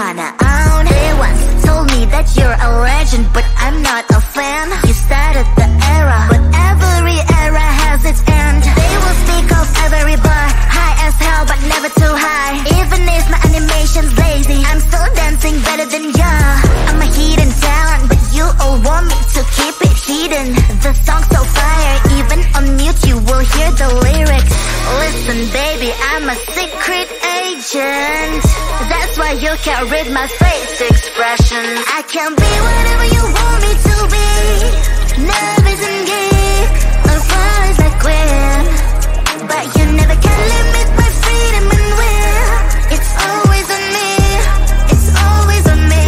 wanna own. They once told me that you're a legend, but I'm not a fan. You started the era, but every era has its end. They will speak of every bar, high as hell but never too high. Even if my animation's lazy, I'm still dancing better than ya. I'm a hidden talent, but you all want me to keep it hidden. The song's so fire, even on mute you will hear the lyrics. Listen baby, I'm a secret agent. That's why you can't read my face expression. I can be whatever you want me to be. Nervous and gay, or far as I quit. But you never can limit my freedom and will. It's always on me, it's always on me.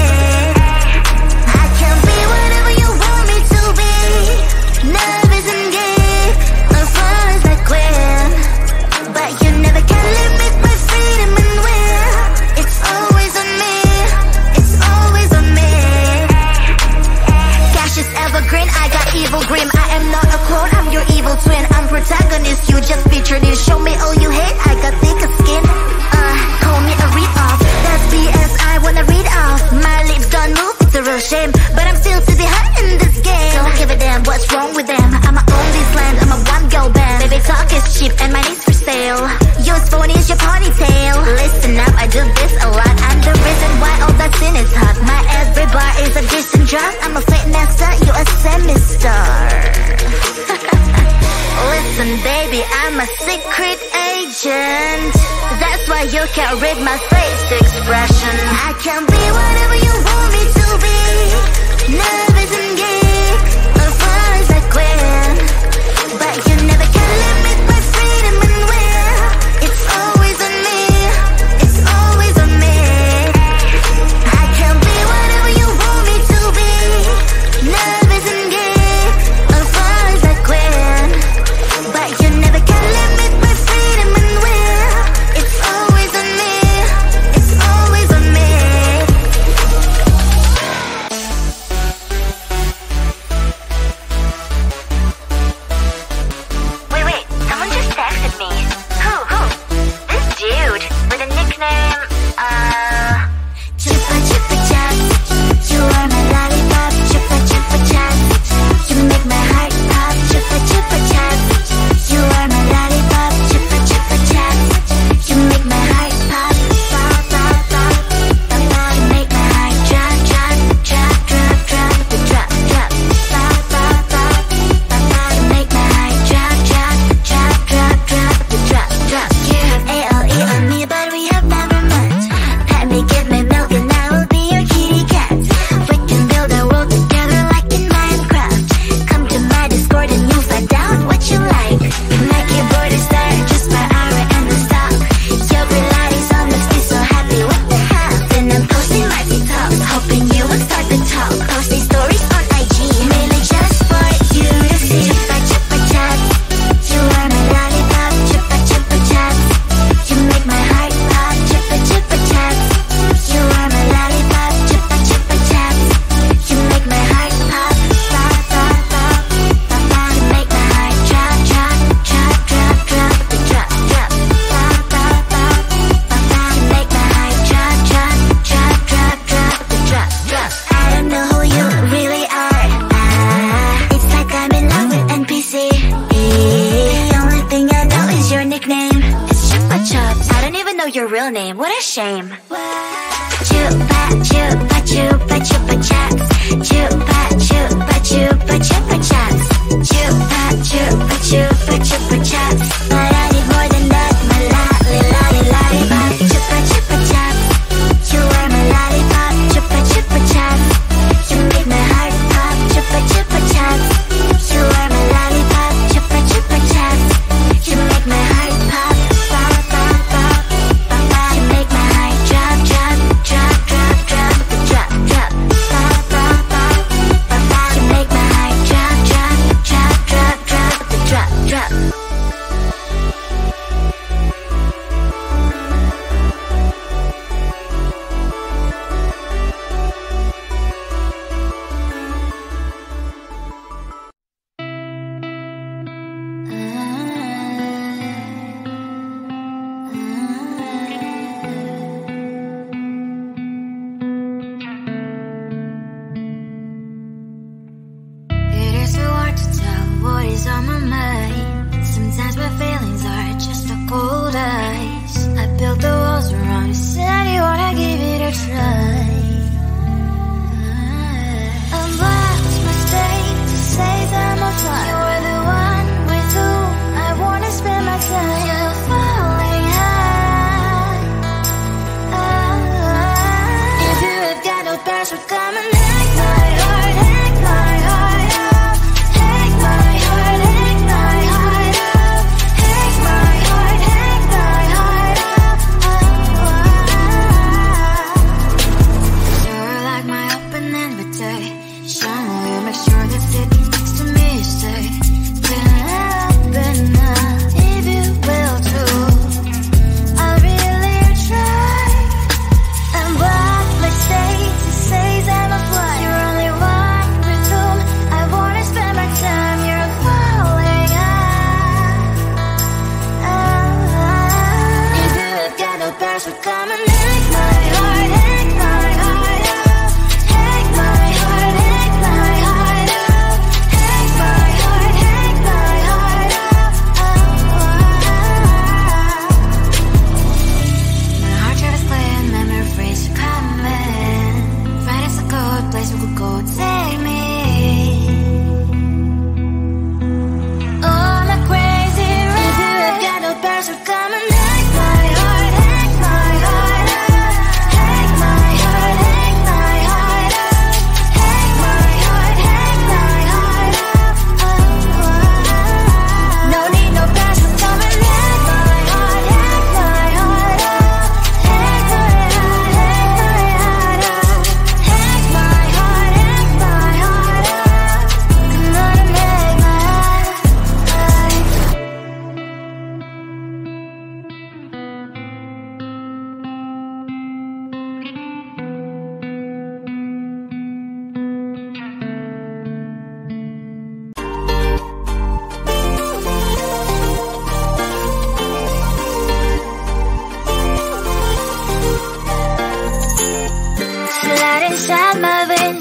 I can be whatever you want me to be. Nervous and gay, or far as I quit. But you never can limit my freedom and will. It's always on me, it's always on me. Cash is evergreen, I got evil grim. I am not a clone, I'm your evil twin. I'm protagonist, you just featured in. Show me all you hate, I got thicker skin. Call me a read-off, that's BS I wanna read off. My lips don't move, it's a real shame, but I'm still to be hot in this game. Don't give a damn what's wrong with them. I'ma own this land, I'm a one-girl band. Baby talk is cheap and my name's for sale. Yours phone is your ponytail. Listen up, I do this a lot. I'm the reason why all that sin is hot. My every bar is a decent drop. I'm a fitnesser, you a semi-star. Listen baby, I'm a secret agent. That's why you can't read my face expression. I can be whatever you want me to be. Nervous and gay, or far as I quit. But you never can limit my freedom and will. It's always on me, it's always on me. I can be whatever you want me to be. Nervous and gay, or far as I quit. But you never can limit my freedom and will. It's always on me, it's always on me. Wait, someone just texted me. Who? This dude with a nickname, Chupa Chupa Chups. You are my lollipop, Chupa Chupa Chups. You make my heart pop, Chupa Chupa Chups. You are my lollipop, Chupa Chupa Chups. You make my heart pop, pop, pop, pop, pop. You make my heart drop, drop, drop, drop, drop, drop, drop, pop, pop, pop, pop. You make my heart drop, drop, drop, drop, drop, drop, drop. You have ALE on me, but we have never met. Pet me, give me milk, and I will be your kitty cat. We can build a world together like in Minecraft. Come to my Discord and you'll find out what you like. My keyboard is there, just my aura and the stock. Your Pilates almost be so happy with the half. Then I'm posting my TikToks, hoping you will start to talk. Posting stories on IG, mainly just for you to see. Chupa Chupa Chups, you are my lollipop, Chupa Chupa Chups. You make my heart pop, Chupa Chupa Chups. You are my lollipop, Chupa Chupa Chups. You make my heart pop, pop, pop, pop, pop, pop. You make my heart drop, drop, drop, drop, drop, drop, drop, pop, pop, pop, pop, pop. You make my heart drop, drop, drop, drop, drop, drop, drop. I don't know who you really are. It's like I'm in love with NPC. The only thing I know is your nickname. It's Chupa Chups. I don't even know your real name. What a shame. Chupa Chupa Chupa Chupa Chups. Chupa Chupa Chupa Chupa Chups. Chupa Chupa Chupa Chupa Chups. But I need more than that. My lollipop. Chupa Chupa Chups. You are my lollipop. Chupa Chupa Chups. You make my heart pop. Chupa Chupa Chups. You are my lollipop. Chupa Chupa Chups. You make my heart pop, pop, pop, pop, pop, pop. You make my heart drop,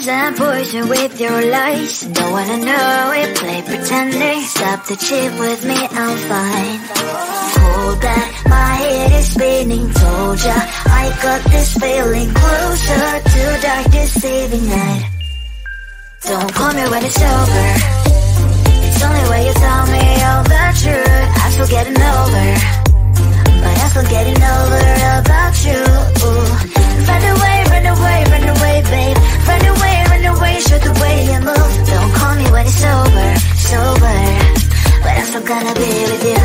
and poison with your lies. Don't wanna know it, play pretending. Stop the cheat with me, I'm fine. Hold that, my head is spinning. Told ya, I got this feeling. Closer to dark deceiving night. Don't call me when it's over. It's only when you tell me all the truth. I'm still getting over, but I'm still getting over about you. Run away, run away, run away, babe. Run away, show the way you move. Don't call me when it's over, sober, but I'm still gonna be with you.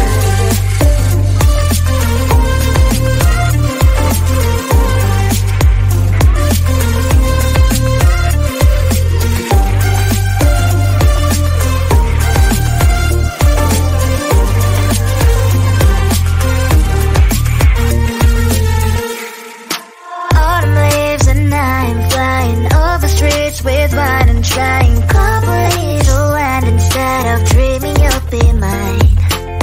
With wine and trying complete land instead of dreaming you'll be mine.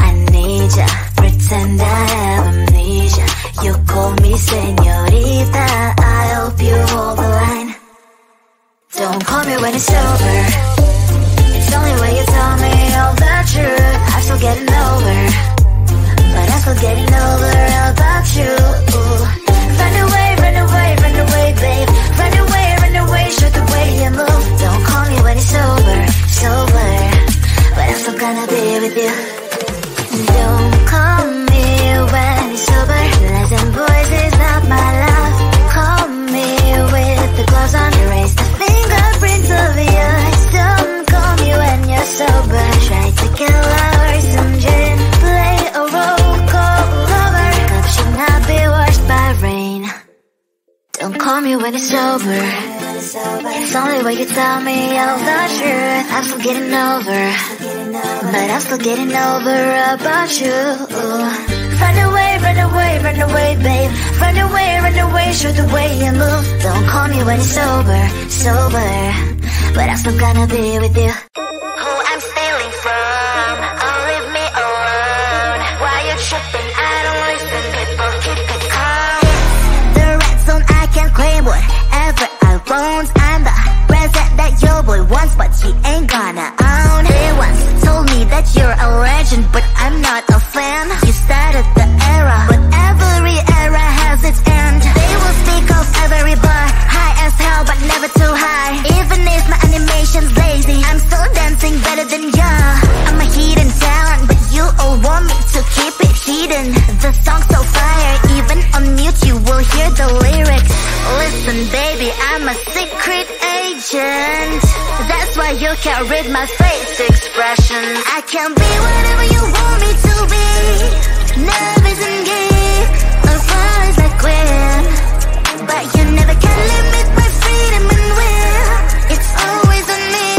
I need ya, pretend I have amnesia. You call me señorita, I hope you hold the line. Don't call me when it's over. It's only when you tell me all the truth. I'm still getting over, but I'm still getting over about you. Run away, run away, run away, babe. Run away, show the way you move. Don't call me when it's over, sober, but I'm still gonna be with you. Don't call me when it's over. Lies and boys is not my love. Call me with the gloves on. Erase the fingerprints of yours. Don't call me when you're sober. Try to kill hours, some gin. Play a role called lover. Cup should not be washed by rain. Don't call me when it's over. It's only when you tell me all the truth. I'm still getting over, but I'm still getting over about you. Run away, run away, run away, babe. Run away, show the way you move. Don't call me when it's over, sober, but I'm still gonna be with you. Who I'm stealing from, oh leave me alone. Why you tripping? I don't listen, people keep it calm. The red zone, I can't claim whatever I want. I'm the present that your boy wants, but he ain't gonna own. They once told me that you're a legend, but I'm not a fan. You started the era, but every era has its end. They will speak of every bar, high as hell but never too high. Even if my animation's lazy, I'm still dancing better than ya. I'm a hidden talent, but you all want me to keep it hidden. The song's so fire, even on mute you will hear the lyrics. Listen baby, I'm a secret agent. That's why you can't read my face expressions. I can be whatever you want me to be. Nervous and gay, or flies like queen. But you never can limit my freedom and will. It's always on me,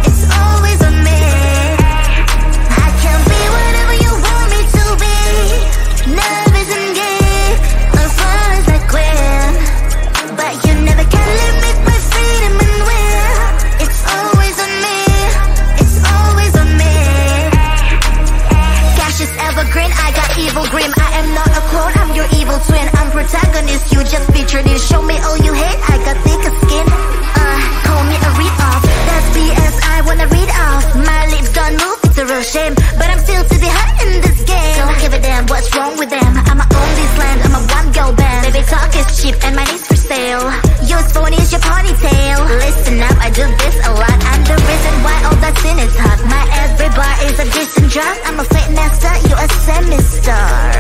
it's always on me. I can be whatever you want me to be. Nervous and gay, or flies like queen. But you never can limit my freedom and will. It's always on me, it's always on me. Cash is evergreen, I got evil grim. I am not a clone, I'm your evil twin. I'm protagonist, you just featured in. Show me all you hate, I got thicker skin. Call me a read-off, that's BS I wanna read off. My lips don't move, it's a real shame, but I'm still to be hot in this game. Don't give a damn what's wrong with them. I'ma own this land, I'm a one-girl band. Baby talk is cheap and money's for sale. Your phone is your ponytail. Listen up, I do this a lot. I'm the reason why all that sin is hot. My every bar is a decent drop. I'm a fake master, you a semi-star.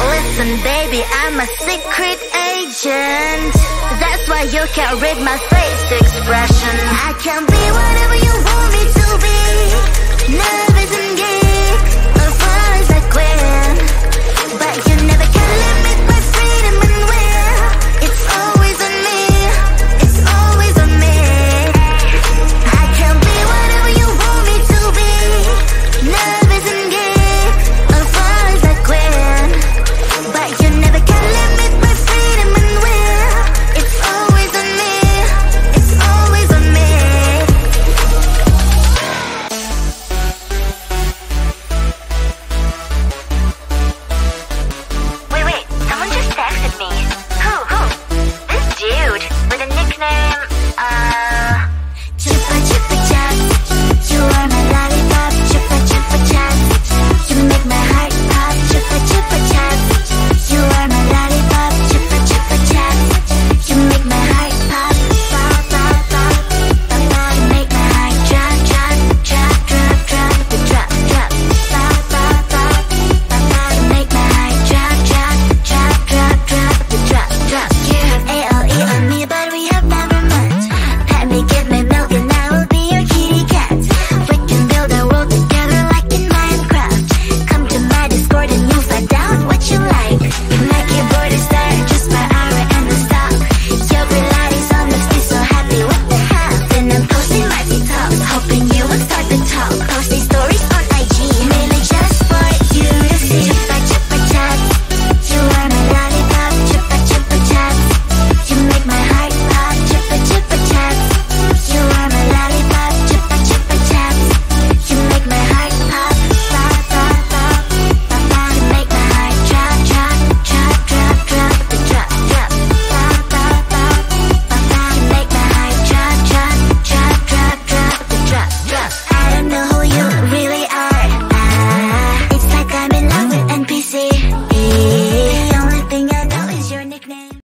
Listen baby, I'm a secret agent. That's why you can't read my face expression. I can be whatever you want me to be.